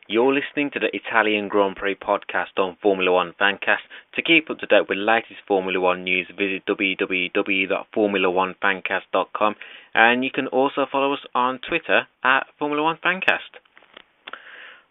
You're listening to the Italian Grand Prix podcast on Formula1 FanCast. To keep up to date with the latest Formula 1 news, visit www.formula1fancast.com, and you can also follow us on Twitter at Formula1 FanCast.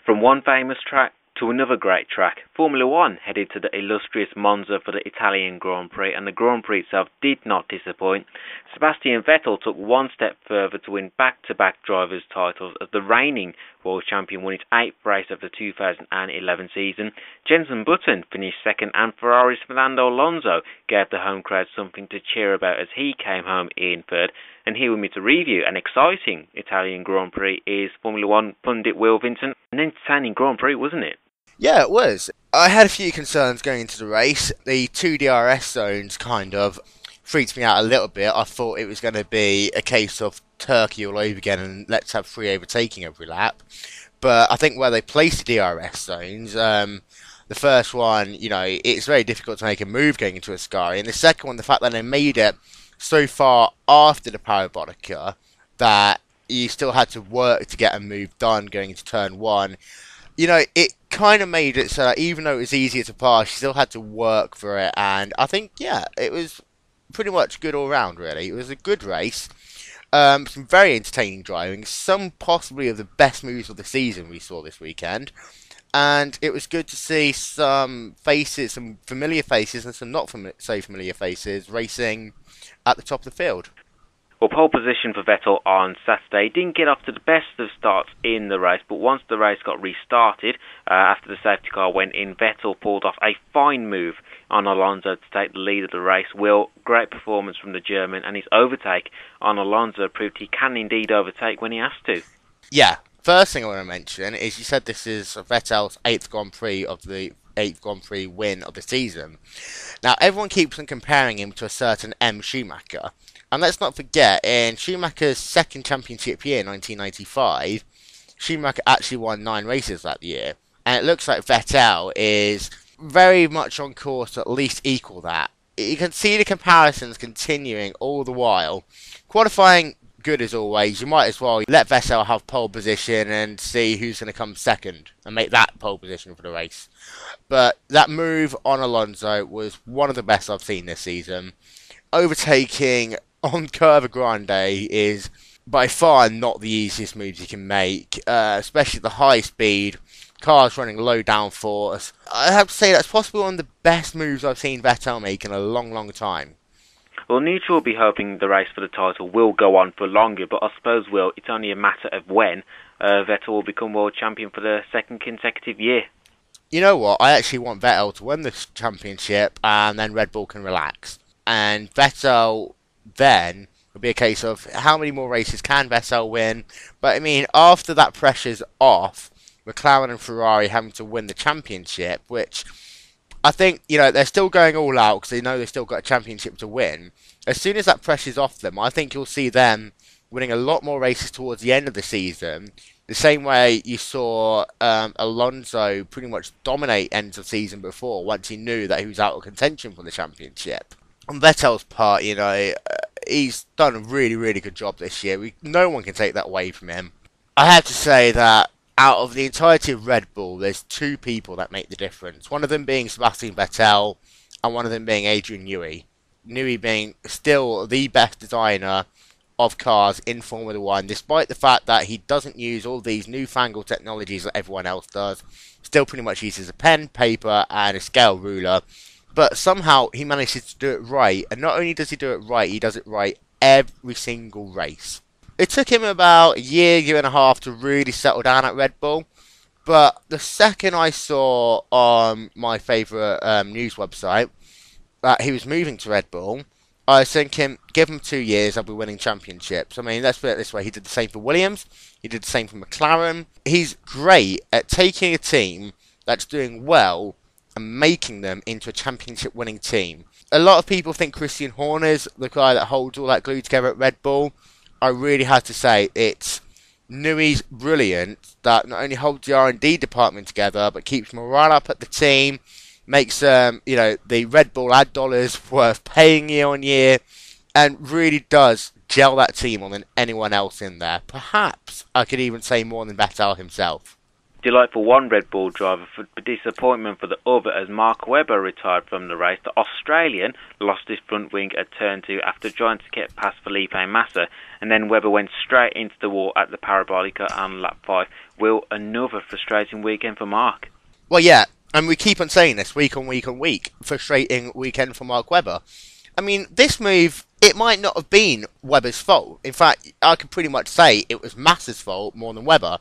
From one famous track to another great track, Formula 1 headed to the illustrious Monza for the Italian Grand Prix, and the Grand Prix itself did not disappoint. Sebastian Vettel took one step further to win back-to-back drivers' titles as the reigning world champion won his 8th race of the 2011 season. Jenson Button finished second, and Ferrari's Fernando Alonso gave the home crowd something to cheer about as he came home in third. And here with me to review an exciting Italian Grand Prix is Formula 1 pundit Will Vincent. An entertaining Grand Prix, wasn't it? Yeah, it was. I had a few concerns going into the race. The two DRS zones kind of freaked me out a little bit. I thought it was going to be a case of Turkey all over again and let's have free overtaking every lap. But I think where they placed the DRS zones, the first one, it's very difficult to make a move going into Ascari. And the second one, the fact that they made it so far after the Parabolica that you still had to work to get a move done going into turn one. It kind of made it so that even though it was easier to pass, you still had to work for it. And I think, it was pretty much good all round, really. It was a good race. Some very entertaining driving. Some possibly of the best moves of the season we saw this weekend. And it was good to see some faces, some familiar faces and some not so familiar faces racing at the top of the field. Well, pole position for Vettel on Saturday didn't get off to the best of starts in the race, but once the race got restarted, after the safety car went in, Vettel pulled off a fine move on Alonso to take the lead of the race. Will, great performance from the German, and his overtake on Alonso proved he can indeed overtake when he has to. Yeah, first thing I want to mention is you said this is Vettel's 8th Grand Prix win of the season. Now, everyone keeps on comparing him to a certain M. Schumacher. And let's not forget, in Schumacher's second championship year, 1995, Schumacher actually won 9 races that year. And it looks like Vettel is very much on course to at least equal that. You can see the comparisons continuing all the while. Qualifying, good as always. You might as well let Vettel have pole position and see who's going to come second and make that pole position for the race. But that move on Alonso was one of the best I've seen this season. Overtaking on Curva Grande is by far not the easiest moves you can make, especially the high speed, cars running low downforce. I have to say that's possibly one of the best moves I've seen Vettel make in a long, long time. Well, Neutral will be hoping the race for the title will go on for longer, but I suppose, Will, it's only a matter of when Vettel will become world champion for the second consecutive year. You know what? I actually want Vettel to win this championship and then Red Bull can relax. And Vettel then will be a case of how many more races can Vettel win. But I mean, after that pressure's off, McLaren and Ferrari having to win the championship, which I think, they're still going all out because they know they've still got a championship to win. As soon as that pressure's off them, I think you'll see them winning a lot more races towards the end of the season. The same way you saw Alonso pretty much dominate ends of season before, once he knew that he was out of contention for the championship. On Vettel's part, he's done a really, really good job this year. No one can take that away from him. I have to say that out of the entirety of Red Bull, there's 2 people that make the difference. One of them being Sebastian Patel, and one of them being Adrian Newey. Newey being still the best designer of cars in Formula 1, despite the fact that he doesn't use all these newfangled technologies that everyone else does. Still pretty much uses a pen, paper, and a scale ruler. But somehow he manages to do it right, and not only does he do it right, he does it right every single race. It took him about a year and a half to really settle down at Red Bull, but the second I saw on my favourite news website that he was moving to Red Bull, I was thinking, give him 2 years, I'll be winning championships. I mean, let's put it this way, he did the same for Williams, he did the same for McLaren. He's great at taking a team that's doing well and making them into a championship-winning team. A lot of people think Christian Horner's the guy that holds all that glue together at Red Bull. I really have to say it's Newey's brilliant that not only holds the R&D department together, but keeps morale up at the team, makes the Red Bull ad dollars worth paying year on year, and really does gel that team more than anyone else in there. Perhaps I could even say more than Vettel himself. Delight for one Red Bull driver, but disappointment for the other as Mark Webber retired from the race. The Australian lost his front wing at turn 2 after trying to get past Felipe Massa, and then Webber went straight into the wall at the Parabolica on lap 5. Will, another frustrating weekend for Mark. Well, yeah, and we keep on saying this week on week on week. Frustrating weekend for Mark Webber. I mean, this move, it might not have been Webber's fault. In fact, I could pretty much say it was Massa's fault more than Webber.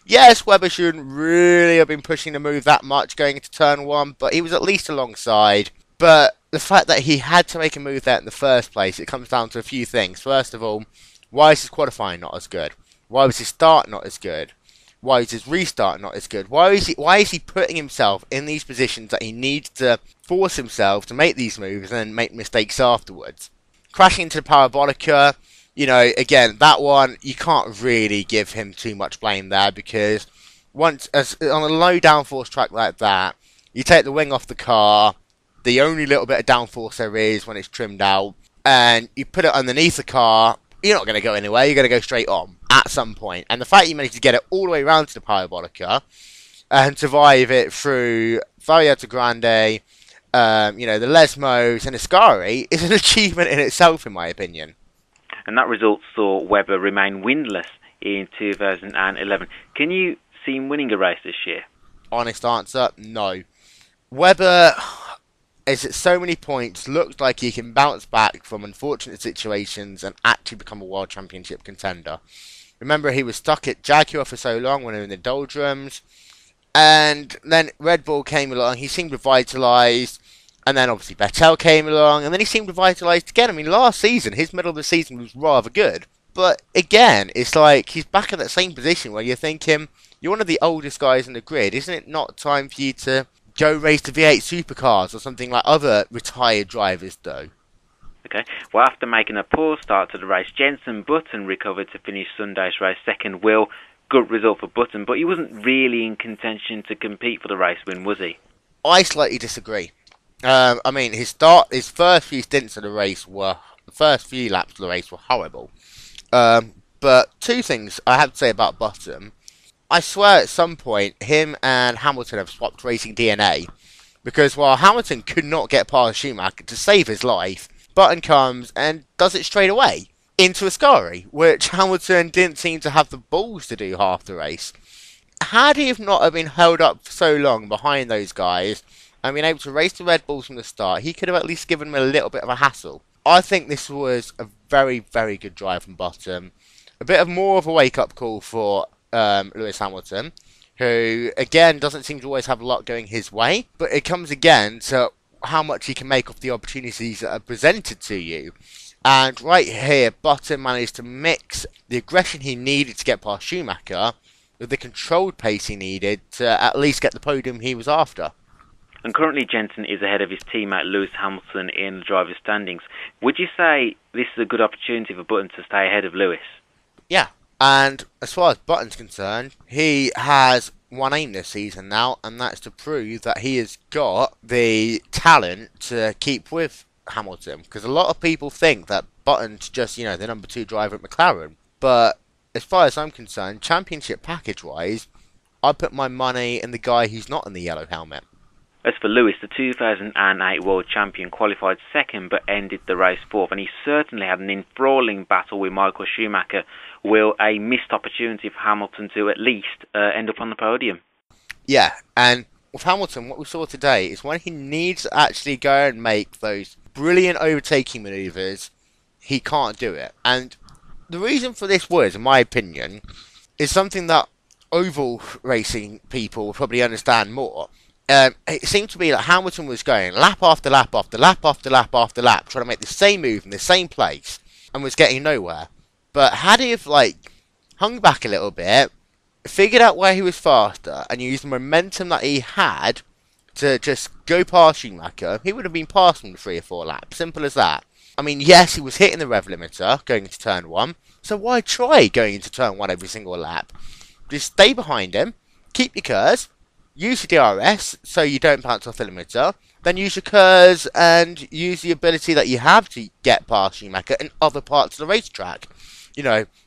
Yes, Webber shouldn't really have been pushing the move that much going into turn 1, but he was at least alongside. But the fact that he had to make a move there in the first place, it comes down to a few things. First of all, why is his qualifying not as good? Why was his start not as good? Why is his restart not as good? Why is he putting himself in these positions that he needs to force himself to make these moves and then make mistakes afterwards? Crashing into the Parabolica, you know, again, that one, you can't really give him too much blame there, because on a low downforce track like that, you take the wing off the car, the only little bit of downforce there is when it's trimmed out, and you put it underneath the car, you're not going to go anywhere, you're going to go straight on at some point. And the fact you managed to get it all the way around to the Parabolica and survive it through Italian Grand Prix, the Lesmos and Ascari is an achievement in itself, in my opinion. And that result saw Webber remain winless in 2011. Can you see him winning a race this year? Honest answer, no. Webber is at so many points looked like he can bounce back from unfortunate situations and actually become a world championship contender. Remember, he was stuck at Jaguar for so long when they were in the doldrums, and then Red Bull came along, he seemed revitalised, and then obviously Patel came along, and then he seemed revitalised again. I mean, last season, his middle of the season was rather good. But again, it's like he's back in that same position where you're thinking, you're one of the oldest guys in the grid. Isn't it not time for you to go race the V8 supercars or something like other retired drivers do? Okay, well, after making a poor start to the race, Jenson Button recovered to finish Sunday's race second. Will, good result for Button, but he wasn't really in contention to compete for the race win, was he? I slightly disagree. I mean, his first few stints of the race the first few laps of the race were horrible. But two things I have to say about Button. I swear at some point, him and Hamilton have swapped racing DNA. Because while Hamilton could not get past Schumacher to save his life, Button comes and does it straight away into Ascari, which Hamilton didn't seem to have the balls to do half the race. Had he not have been held up for so long behind those guys and been able to race the Red Bulls from the start, he could have at least given them a little bit of a hassle. I think this was a very, very good drive from Button. A bit of more of a wake-up call for Lewis Hamilton, who, again, doesn't seem to always have a lot going his way, but it comes again to how much he can make of the opportunities that are presented to you. And right here, Button managed to mix the aggression he needed to get past Schumacher with the controlled pace he needed to at least get the podium he was after. And currently Jenson is ahead of his teammate Lewis Hamilton in the driver's standings. Would you say this is a good opportunity for Button to stay ahead of Lewis? Yeah, and as far as Button's concerned, he has one aim this season now, and that's to prove that he has got the talent to keep with Hamilton. Because a lot of people think that Button's just, the number 2 driver at McLaren. But as far as I'm concerned, championship package-wise, I'd put my money in the guy who's not in the yellow helmet. As for Lewis, the 2008 world champion qualified second but ended the race fourth, and he certainly had an enthralling battle with Michael Schumacher. Will, a missed opportunity for Hamilton to at least end up on the podium. Yeah, and with Hamilton, what we saw today is when he needs to actually go and make those brilliant overtaking manoeuvres, he can't do it. And the reason for this was, in my opinion, is something that oval racing people will probably understand more. It seemed to be that Hamilton was going lap after lap after lap after lap after lap, trying to make the same move in the same place, and was getting nowhere. But had he have, hung back a little bit, figured out where he was faster, and used the momentum that he had to just go past Schumacher, he would have been past him in 3 or 4 laps. Simple as that. I mean, yes, he was hitting the rev limiter going into turn 1, so why try going into turn 1 every single lap? Just stay behind him, keep your curves, use your DRS so you don't bounce off the limiter, then use your curves and use the ability that you have to get past Schumacher in other parts of the racetrack.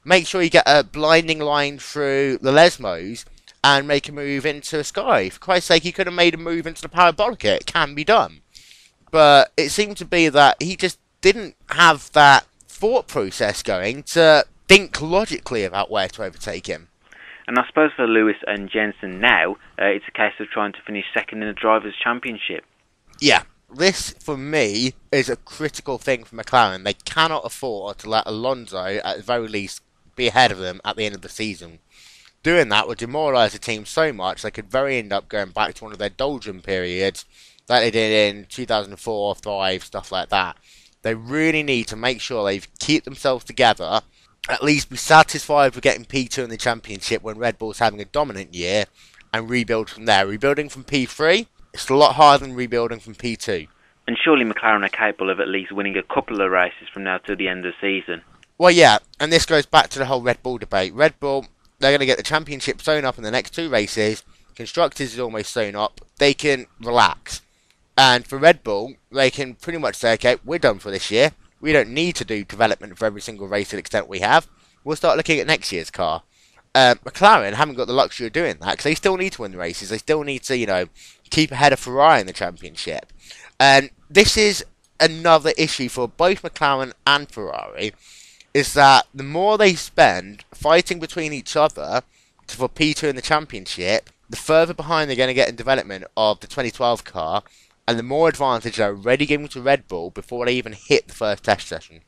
Make sure you get a blinding line through the Lesmos and make a move into Sky. For Christ's sake, he could have made a move into the Parabolica. It can be done. But it seemed to be that he just didn't have that thought process going to think logically about where to overtake him. And I suppose for Lewis and Jenson now, it's a case of trying to finish second in the Drivers' Championship. Yeah, this, for me, is a critical thing for McLaren. They cannot afford to let Alonso, at the very least, be ahead of them at the end of the season. Doing that would demoralise the team so much they could very end up going back to one of their doldrum periods that they did in 2004, 5, stuff like that. They really need to make sure they keep themselves together, at least be satisfied with getting P2 in the championship when Red Bull's having a dominant year, and rebuild from there. Rebuilding from P3, it's a lot harder than rebuilding from P2. And surely McLaren are capable of at least winning a couple of races from now to the end of the season. Well, yeah, and this goes back to the whole Red Bull debate. Red Bull, they're going to get the championship sewn up in the next 2 races. Constructors is almost sewn up. They can relax. And for Red Bull, they can pretty much say, okay, we're done for this year. We don't need to do development for every single race to the extent we have. We'll start looking at next year's car. McLaren haven't got the luxury of doing that because they still need to win the races. They still need to, keep ahead of Ferrari in the championship. And this is another issue for both McLaren and Ferrari, is that the more they spend fighting between each other for P2 in the championship, the further behind they're going to get in development of the 2012 car, and the more advantage they're already giving to Red Bull before they even hit the first test session.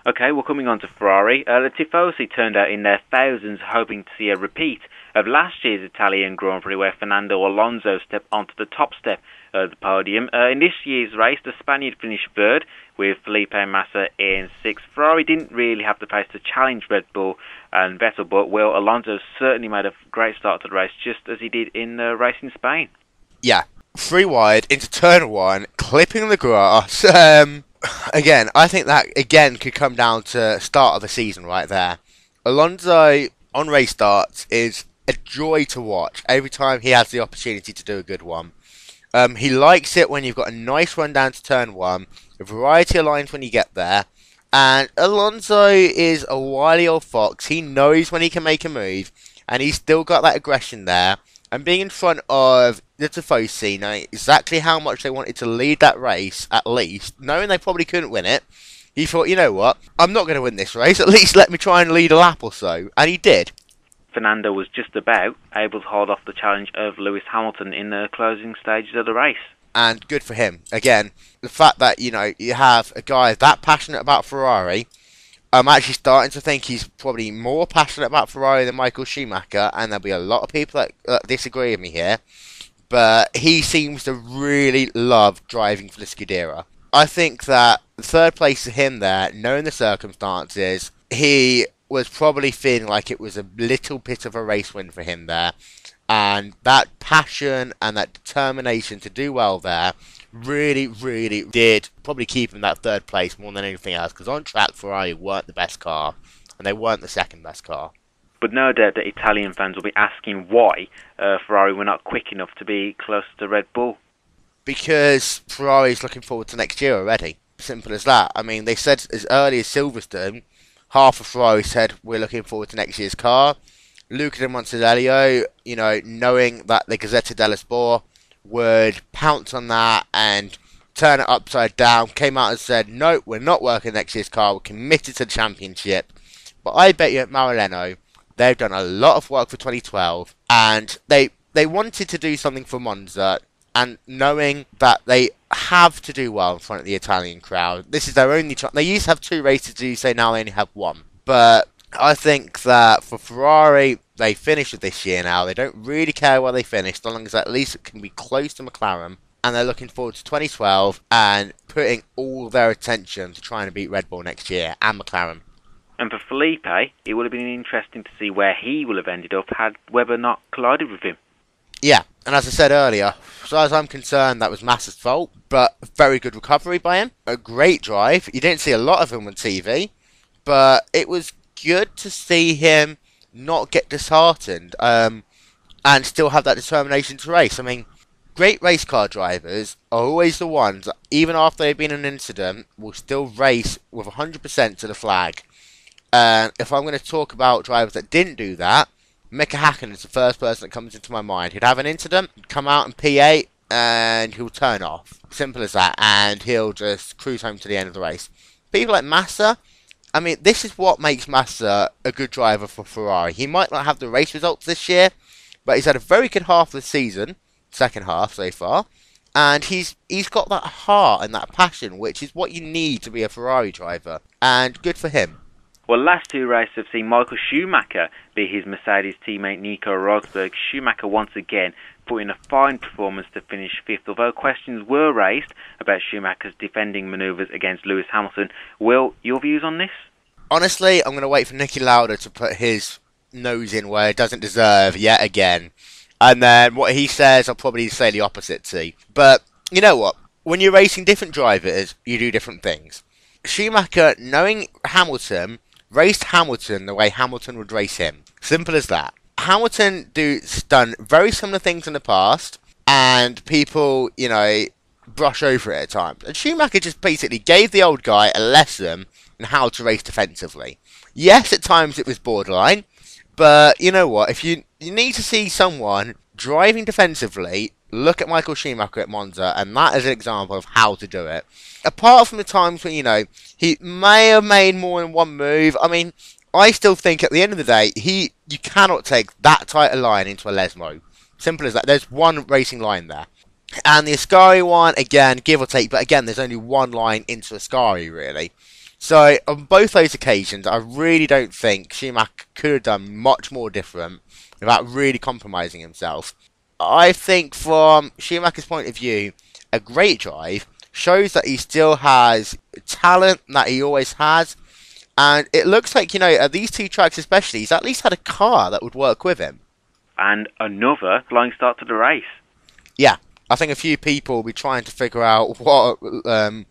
Okay, well, coming on to Ferrari, the Tifosi turned out in their thousands hoping to see a repeat of last year's Italian Grand Prix where Fernando Alonso stepped onto the top step of the podium. In this year's race, the Spaniard finished third with Felipe Massa in 6th. Ferrari didn't really have the pace to challenge Red Bull and Vettel, but Will Alonso certainly made a great start to the race, just as he did in the race in Spain. Yeah, 3 wide into turn 1, clipping the grass. Again, I think that could come down to start of the season right there. Alonso on race starts is a joy to watch every time he has the opportunity to do a good one. He likes it when you've got a nice run down to turn 1, a variety of lines when you get there, and Alonso is a wily old fox. He knows when he can make a move, and he's still got that aggression there. And being in front of the Tifosi, knowing exactly how much they wanted to lead that race, at least, knowing they probably couldn't win it, he thought, you know what, I'm not going to win this race, at least let me try and lead a lap or so. And he did. Fernando was just about able to hold off the challenge of Lewis Hamilton in the closing stages of the race. And good for him. Again, the fact that, you have a guy that passionate about Ferrari, I'm actually starting to think he's probably more passionate about Ferrari than Michael Schumacher, and there'll be a lot of people that disagree with me here, but he seems to really love driving for the Scuderia. I think that the 3rd place for him there, knowing the circumstances, he was probably feeling like it was a little bit of a race win for him there, and that passion and that determination to do well there really, really did probably keep him that 3rd place more than anything else, because on track Ferrari weren't the best car, and they weren't the 2nd best car. But no doubt that Italian fans will be asking why Ferrari were not quick enough to be close to Red Bull. Because Ferrari's looking forward to next year already. Simple as that. I mean, they said as early as Silverstone, half of Ferrari said we're looking forward to next year's car. Luca de Montezellio, knowing that the Gazzetta dello Sport would pounce on that and turn it upside down, came out and said, no, we're not working next year's car, we're committed to the championship. But I bet you at Maranello, they've done a lot of work for 2012, and they wanted to do something for Monza, and knowing that they have to do well in front of the Italian crowd, this is their only chance. They used to have 2 races to do so, now they only have 1. But I think that for Ferrari, they finished this year now. They don't really care where they finish, so long as at least it can be close to McLaren. And they're looking forward to 2012 and putting all their attention to trying to beat Red Bull next year and McLaren. And for Felipe, it would have been interesting to see where he would have ended up had Webber not collided with him. Yeah, and as I said earlier, as far as I'm concerned, that was Massa's fault, but a very good recovery by him. A great drive. You didn't see a lot of him on TV, but it was good to see him not get disheartened and still have that determination to race. I mean, great race car drivers are always the ones that, even after they've been in an incident, will still race with 100% to the flag. If I'm going to talk about drivers that didn't do that, Mika Hakkinen is the first person that comes into my mind. He'd have an incident, come out in P8, and he'll turn off. Simple as that, and he'll just cruise home to the end of the race. People like Massa, I mean, this is what makes Massa a good driver for Ferrari. He might not have the race results this year, but he's had a very good half of the season, second half so far, and he's got that heart and that passion, which is what you need to be a Ferrari driver, and good for him. Well, last two races have seen Michael Schumacher beat his Mercedes teammate Nico Rosberg. Schumacher once again put in a fine performance to finish fifth, although questions were raised about Schumacher's defending manoeuvres against Lewis Hamilton. Will, your views on this? Honestly, I'm going to wait for Niki Lauda to put his nose in where it doesn't deserve yet again. And then what he says, I'll probably say the opposite to. But, you know what? When you're racing different drivers, you do different things. Schumacher, knowing Hamilton, raced Hamilton the way Hamilton would race him. Simple as that. Hamilton done very similar things in the past, and people, brush over it at times. And Schumacher just basically gave the old guy a lesson in how to race defensively. Yes, at times it was borderline, but you know what? If you need to see someone driving defensively, look at Michael Schumacher at Monza, and that is an example of how to do it. Apart from the times when, he may have made more than one move, I mean, I still think at the end of the day, you cannot take that tight a line into a Lesmo. Simple as that. There's one racing line there. And the Ascari one, again, give or take, but again, there's only one line into Ascari, really. So, on both those occasions, I really don't think Schumacher could have done much more different without really compromising himself. I think from Schumacher's point of view, a great drive shows that he still has talent that he always has. And it looks like, at these two tracks especially, he's at least had a car that would work with him. And another flying start to the race. Yeah, I think a few people will be trying to figure out what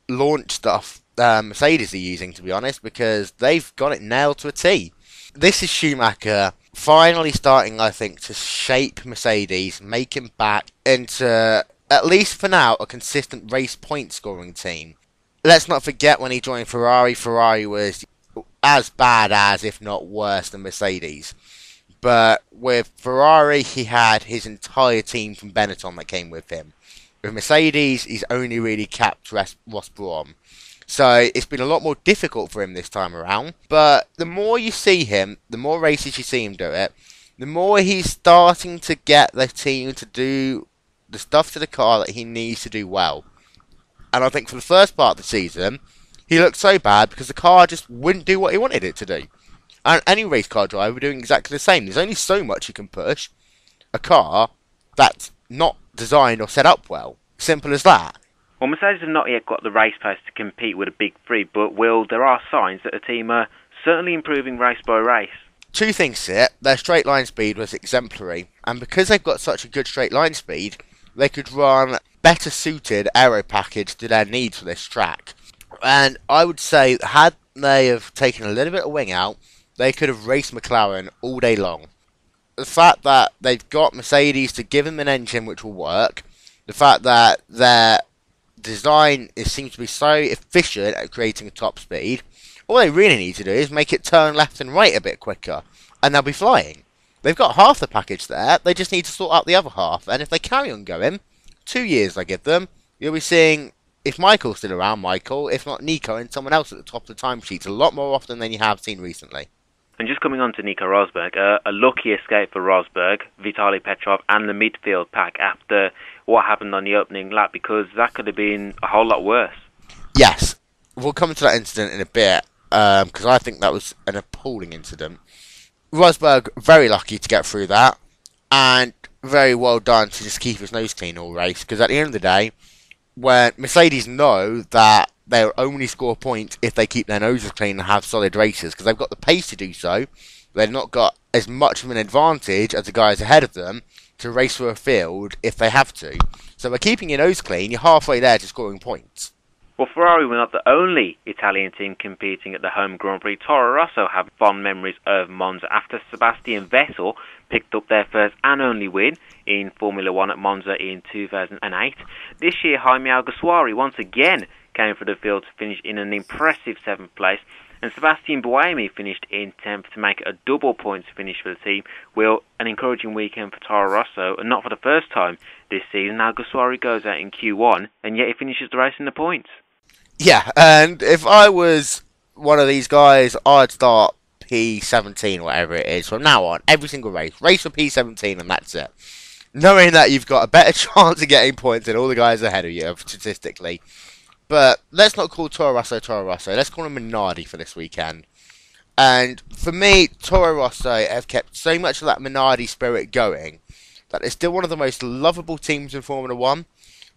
launch stuff Mercedes are using, to be honest, because they've got it nailed to a T. This is Schumacher finally starting, I think, to shape Mercedes, make him back into, at least for now, a consistent race point scoring team. Let's not forget when he joined Ferrari, Ferrari was as bad as, if not worse, than Mercedes. But with Ferrari, he had his entire team from Benetton that came with him. With Mercedes, he's only really capped Ross Brawn. So it's been a lot more difficult for him this time around. But the more you see him, the more races you see him do it, the more he's starting to get the team to do the stuff to the car that he needs to do well. And I think for the first part of the season, he looked so bad because the car just wouldn't do what he wanted it to do. And any race car driver doing exactly the same. There's only so much you can push a car that's not designed or set up well. Simple as that. Well, Mercedes have not yet got the race pace to compete with the big three, but there are signs that the team are certainly improving race by race. Two things here. Their straight line speed was exemplary, and because they've got such a good straight line speed, they could run better suited aero package to their needs for this track. And I would say, had they have taken a little bit of wing out, they could have raced McLaren all day long. The fact that they've got Mercedes to give them an engine which will work, the fact that their design seems to be so efficient at creating a top speed, all they really need to do is make it turn left and right a bit quicker, and they'll be flying. They've got half the package there, they just need to sort out the other half, and if they carry on going, 2 years I give them, you'll be seeing, if Michael's still around, Michael, if not Nico, and someone else at the top of the timesheets a lot more often than you have seen recently. And just coming on to Nico Rosberg, a lucky escape for Rosberg, Vitaly Petrov and the midfield pack after what happened on the opening lap, because that could have been a whole lot worse. Yes, we'll come to that incident in a bit, because I think that was an appalling incident. Rosberg, very lucky to get through that, and very well done to just keep his nose clean all race, because at the end of the day, when Mercedes know that they'll only score points if they keep their noses clean and have solid races, because they've got the pace to do so. They've not got as much of an advantage as the guys ahead of them to race through a field if they have to. So by keeping your nose clean, you're halfway there to scoring points. Well, Ferrari were not the only Italian team competing at the home Grand Prix. Toro Rosso have fond memories of Monza after Sebastian Vettel picked up their first and only win in Formula 1 at Monza in 2008. This year, Jaime Alguersuari once again came for the field to finish in an impressive 7th place, And Sebastian finished in 10th to make it a double points finish for the team. Will, an encouraging weekend for Toro Rosso, and not for the first time this season. Alguersuari goes out in Q1, and yet he finishes the race in the points. Yeah, and if I was one of these guys, I'd start P17, whatever it is, from now on, every single race for P17, and that's it. Knowing that you've got a better chance of getting points than all the guys ahead of you, statistically. But let's not call Toro Rosso. Let's call him Minardi for this weekend. And for me, Toro Rosso have kept so much of that Minardi spirit going that they're still one of the most lovable teams in Formula 1.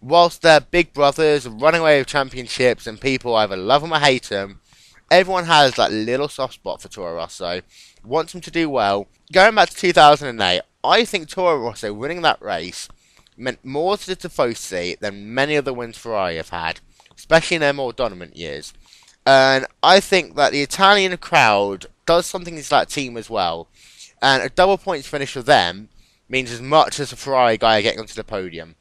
Whilst their big brothers are running away with championships and people either love them or hate them, everyone has that little soft spot for Toro Rosso, wants them to do well. Going back to 2008, I think Toro Rosso winning that race meant more to the Tifosi than many of the wins Ferrari have had, especially in their more dominant years. And I think that the Italian crowd does something to that team as well. And a double points finish for them means as much as a Ferrari guy getting onto the podium.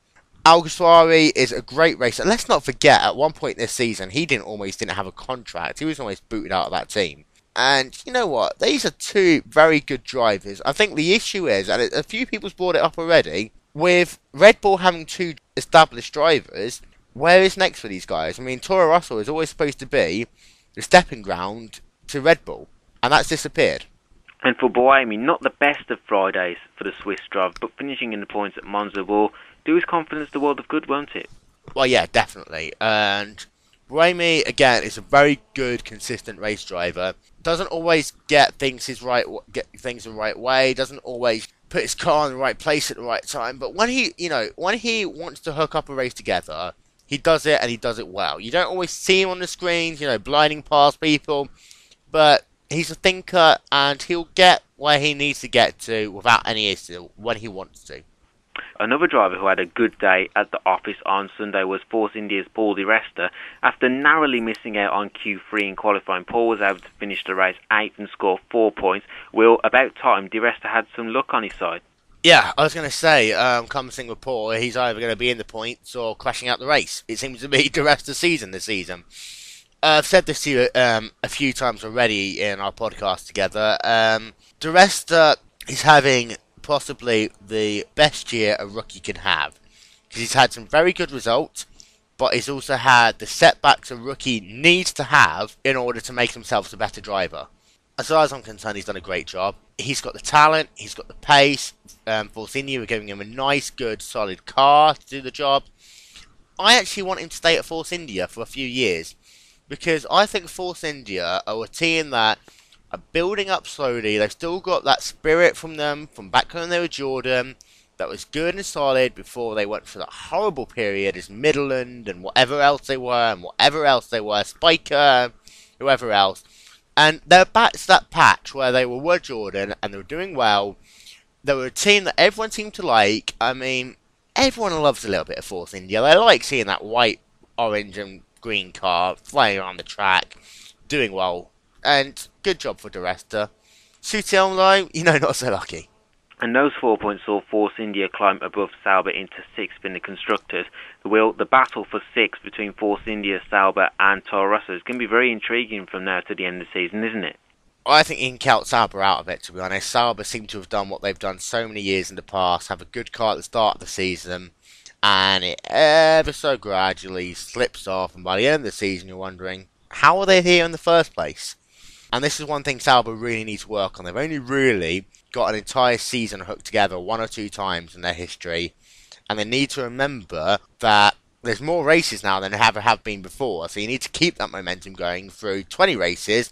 Alguersuari is a great racer. Let's not forget, at one point this season, he almost didn't have a contract. He was almost booted out of that team. And you know what? These are two very good drivers. I think the issue is, and a few people's brought it up already, with Red Bull having two established drivers, where is next for these guys? I mean, Toro Rosso is always supposed to be the stepping ground to Red Bull, and that's disappeared. And for Buemi, not the best of Fridays for the Swiss driver, but finishing in the points at Monza will do his confidence the world of good, won't it? Well, yeah, definitely. And Buemi, again, is a very good, consistent race driver. Doesn't always get things the right way. Doesn't always put his car in the right place at the right time. But when he wants to hook up a race together, he does it, and he does it well. You don't always see him on the screens, blinding past people, but he's a thinker, and he'll get where he needs to get to without any issue when he wants to. Another driver who had a good day at the office on Sunday was Force India's Paul Di Resta. After narrowly missing out on Q3 in qualifying, Paul was able to finish the race 8th and score 4 points. Will, about time, Di Resta had some luck on his side. Yeah, I was going to say, commenting with Paul, he's either going to be in the points or crashing out the race. It seems to be Di Resta's season this season. I've said this to you a few times already in our podcast together. Di Resta is having possibly the best year a rookie can have, because he's had some very good results, but he's also had the setbacks a rookie needs to have in order to make himself a better driver. As far as I'm concerned, he's done a great job. He's got the talent, he's got the pace. Force India were giving him a nice, good, solid car to do the job. I actually want him to stay at Force India for a few years, because I think Force India are a team that are building up slowly. They've still got that spirit from them from back when they were Jordan that was good and solid before they went through that horrible period as Midland and whatever else they were, Spiker, whoever else. And they're back to that patch where they were Jordan and they were doing well. They were a team that everyone seemed to like. I mean, everyone loves a little bit of Force India. They like seeing that white, orange and green car flying around the track, doing well. And good job for Di Resta. Sutil, though, not so lucky. And those 4 points saw Force India climb above Sauber into 6th in the Constructors. The battle for 6th between Force India, Sauber and Toro Rosso is going to be very intriguing from now to the end of the season, isn't it? I think you can count Sauber out of it, to be honest. Sauber seem to have done what they've done so many years in the past, have a good car at the start of the season, and it ever so gradually slips off, and by the end of the season you're wondering, how are they here in the first place? And this is one thing Sauber really need to work on. They've only really got an entire season hooked together 1 or 2 times in their history. And they need to remember that there's more races now than there ever have been before. So you need to keep that momentum going through 20 races,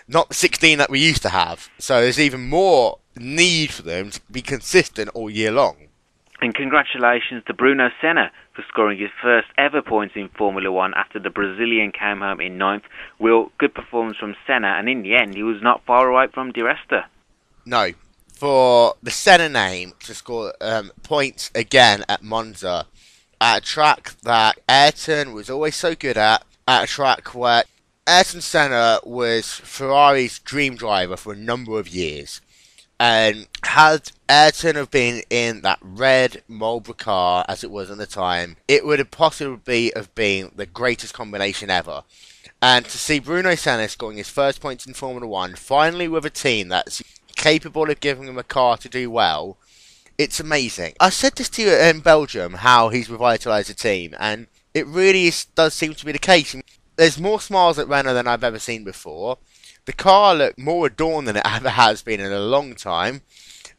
not the 16 that we used to have. So there's even more need for them to be consistent all year long. And congratulations to Bruno Senna for scoring his first ever points in Formula 1 after the Brazilian came home in 9th. Will, good performance from Senna, and in the end he was not far away from Di Resta. No. For the Senna name to score points again at Monza, at a track that Ayrton was always so good at a track where Ayrton Senna was Ferrari's dream driver for a number of years. And had Ayrton have been in that red Marlboro car as it was at the time, it would have possibly have been the greatest combination ever. And to see Bruno Senna scoring his first points in Formula 1, finally with a team that's capable of giving him a car to do well, it's amazing. I said this to you in Belgium, how he's revitalised the team, and it really does seem to be the case. There's more smiles at Renault than I've ever seen before. The car looked more adorned than it ever has been in a long time.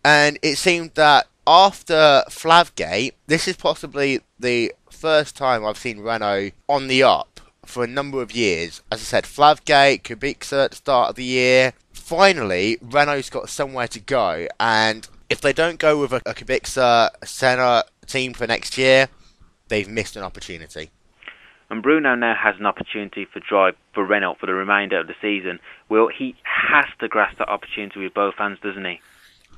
And it seemed that after Flavgate, this is possibly the first time I've seen Renault on the up for a number of years. As I said, Flavgate, Kubica at the start of the year. Finally, Renault's got somewhere to go. And if they don't go with a Kubica Senna team for next year, they've missed an opportunity. And Bruno now has an opportunity for drive for Renault for the remainder of the season. Well, he has to grasp that opportunity with both hands, doesn't he?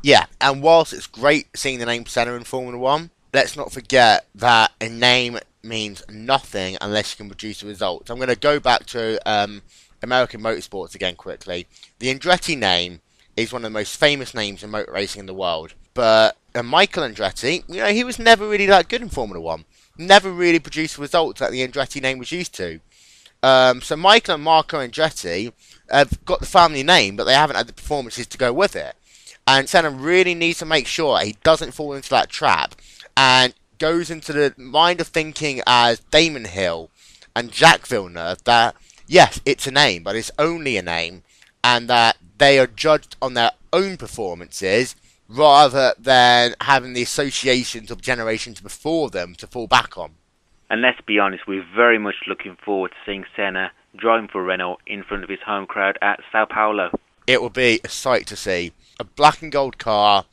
Yeah, and whilst it's great seeing the name Senna in Formula 1, let's not forget that a name means nothing unless you can produce a result. I'm going to go back to American motorsports again quickly. The Andretti name is one of the most famous names in motor racing in the world. But Michael Andretti, he was never really that good in Formula 1. Never really produced results that the Andretti name was used to. So Michael and Marco Andretti have got the family name, but they haven't had the performances to go with it. And Senna really needs to make sure he doesn't fall into that trap and goes into the mind of thinking as Damon Hill and Jacques Villeneuve that, yes, it's a name, but it's only a name, and that they are judged on their own performances rather than having the associations of generations before them to fall back on. And let's be honest, we're very much looking forward to seeing Senna driving for Renault in front of his home crowd at Sao Paulo. It will be a sight to see. A black and gold car,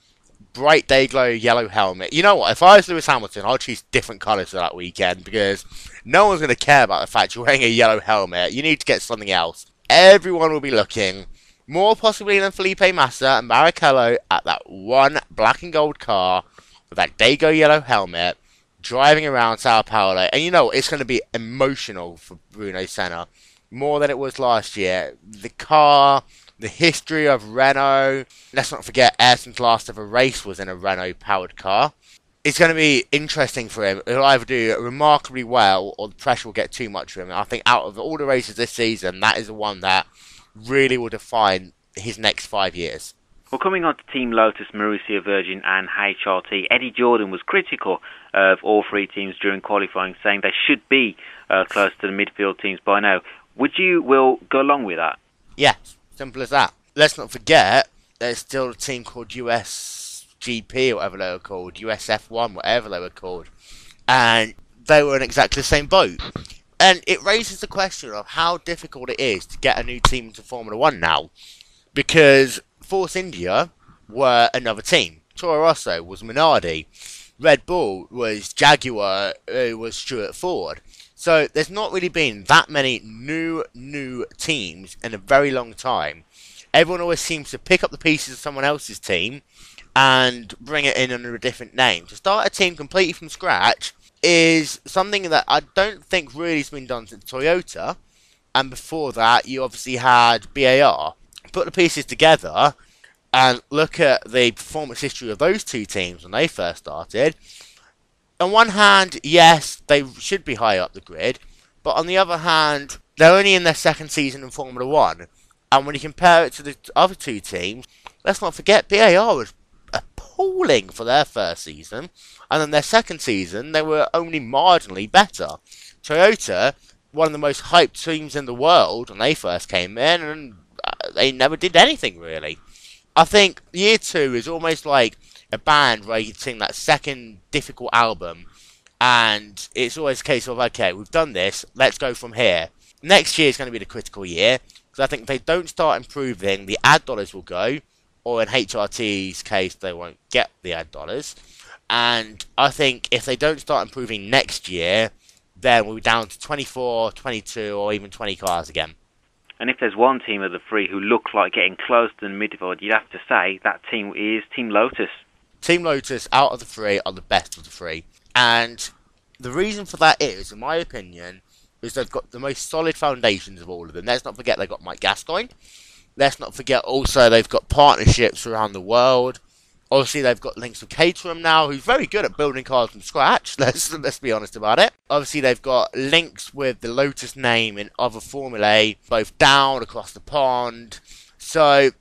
bright day glow yellow helmet. You know what, if I was Lewis Hamilton, I'd choose different colours for that weekend because no one's going to care about the fact you're wearing a yellow helmet. You need to get something else. Everyone will be looking, more possibly than Felipe Massa and Barrichello, at that one black and gold car with that Dago yellow helmet driving around Sao Paulo. And you know, it's going to be emotional for Bruno Senna, more than it was last year. The car, the history of Renault. Let's not forget Ayrton's last ever race was in a Renault-powered car. It's going to be interesting for him. He'll either do remarkably well or the pressure will get too much for him. And I think out of all the races this season, that is the one that really will define his next 5 years. Well, coming on to Team Lotus, Marussia Virgin and HRT, Eddie Jordan was critical of all three teams during qualifying, saying they should be close to the midfield teams by now. Would you, Will, go along with that? Yes, simple as that. Let's not forget, there's still a team called USGP, or whatever they were called, USF1, whatever they were called. And they were in exactly the same boat. And it raises the question of how difficult it is to get a new team into Formula 1 now. Because Force India were another team. Toro Rosso was Minardi. Red Bull was Jaguar, was Stuart Ford. So there's not really been that many new teams in a very long time. Everyone always seems to pick up the pieces of someone else's team and bring it in under a different name. To start a team completely from scratch is something that I don't think really has been done since Toyota. And before that, you obviously had BAR. Put the pieces together and look at the performance history of those two teams when they first started. On one hand, yes, they should be high up the grid, but on the other hand, they're only in their second season in Formula 1. And when you compare it to the other two teams, let's not forget, BAR was appalling for their first season, and in their second season, they were only marginally better. Toyota, one of the most hyped teams in the world when they first came in, and they never did anything really. I think year two is almost like a band where you sing that second difficult album, and it's always a case of, okay, we've done this, let's go from here. Next year is going to be the critical year, because I think if they don't start improving, the ad dollars will go, or in HRT's case, they won't get the ad dollars. And I think if they don't start improving next year, then we'll be down to 24, 22, or even 20 cars again. And if there's one team of the three who look like getting close to the midfield, you'd have to say that team is Team Lotus. Team Lotus, out of the three, are the best of the three. And the reason for that is, in my opinion, is they've got the most solid foundations of all of them. Let's not forget they've got Mike Gascoigne. Let's not forget also they've got partnerships around the world. Obviously, they've got links with Caterham now, who's very good at building cars from scratch. Let's be honest about it. Obviously, they've got links with the Lotus name in other formulae, both down across the pond. So,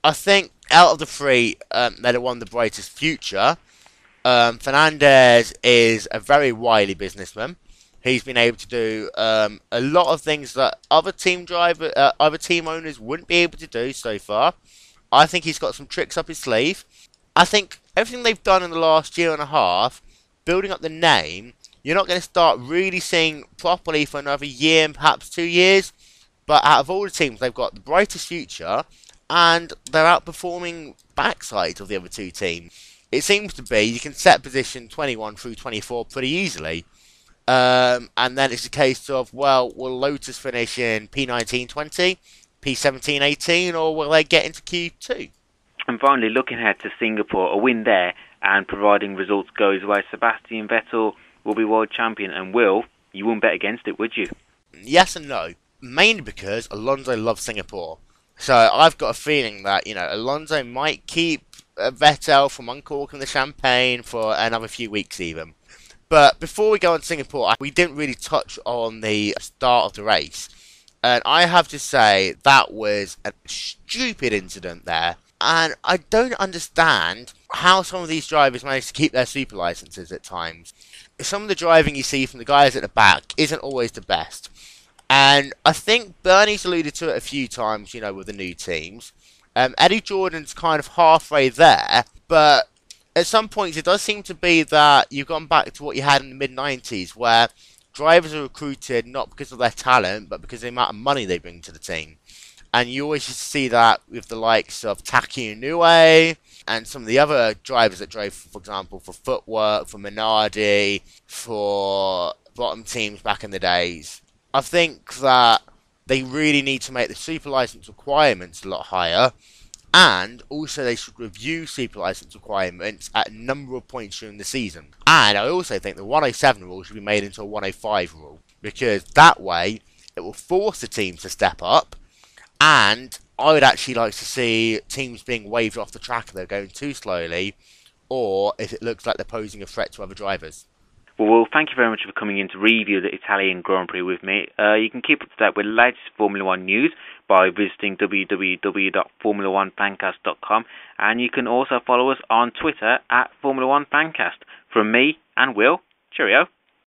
I think out of the three, they're the one with the brightest future. Fernandez is a very wily businessman. He's been able to do a lot of things that other team owners wouldn't be able to do so far. I think he's got some tricks up his sleeve. I think everything they've done in the last year and a half, building up the name, you're not going to start really seeing properly for another year and perhaps 2 years. But out of all the teams, they've got the brightest future, and they're outperforming backsides of the other two teams. It seems to be you can set position 21 through 24 pretty easily. And then it's a case of, well, will Lotus finish in P19-20, P17-18, or will they get into Q2? And finally, looking ahead to Singapore, a win there, and providing results go his way, Sebastian Vettel will be world champion. And Will, you wouldn't bet against it, would you? Yes and no. Mainly because Alonso loves Singapore. So I've got a feeling that, Alonso might keep Vettel from uncorking the champagne for another few weeks even. But before we go on Singapore, we didn't really touch on the start of the race. And I have to say, that was a stupid incident there. And I don't understand how some of these drivers manage to keep their super licenses at times. Some of the driving you see from the guys at the back isn't always the best. And I think Bernie's alluded to it a few times, with the new teams. Eddie Jordan's kind of halfway there, but at some points it does seem to be that you've gone back to what you had in the mid-90s, where drivers are recruited not because of their talent, but because of the amount of money they bring to the team. And you always see that with the likes of Taki Inoue and some of the other drivers that drove, for example, for Footwork, for Minardi, for bottom teams back in the days. I think that they really need to make the super license requirements a lot higher, and also they should review super license requirements at a number of points during the season. And I also think the 107 rule should be made into a 105 rule, because that way it will force the teams to step up. And I would actually like to see teams being waved off the track if they're going too slowly, or if it looks like they're posing a threat to other drivers. Well, thank you very much for coming in to review the Italian Grand Prix with me. You can keep up to date with the latest Formula 1 news by visiting www.formula1fancast.com, and you can also follow us on Twitter at Formula1 FanCast. From me and Will, cheerio.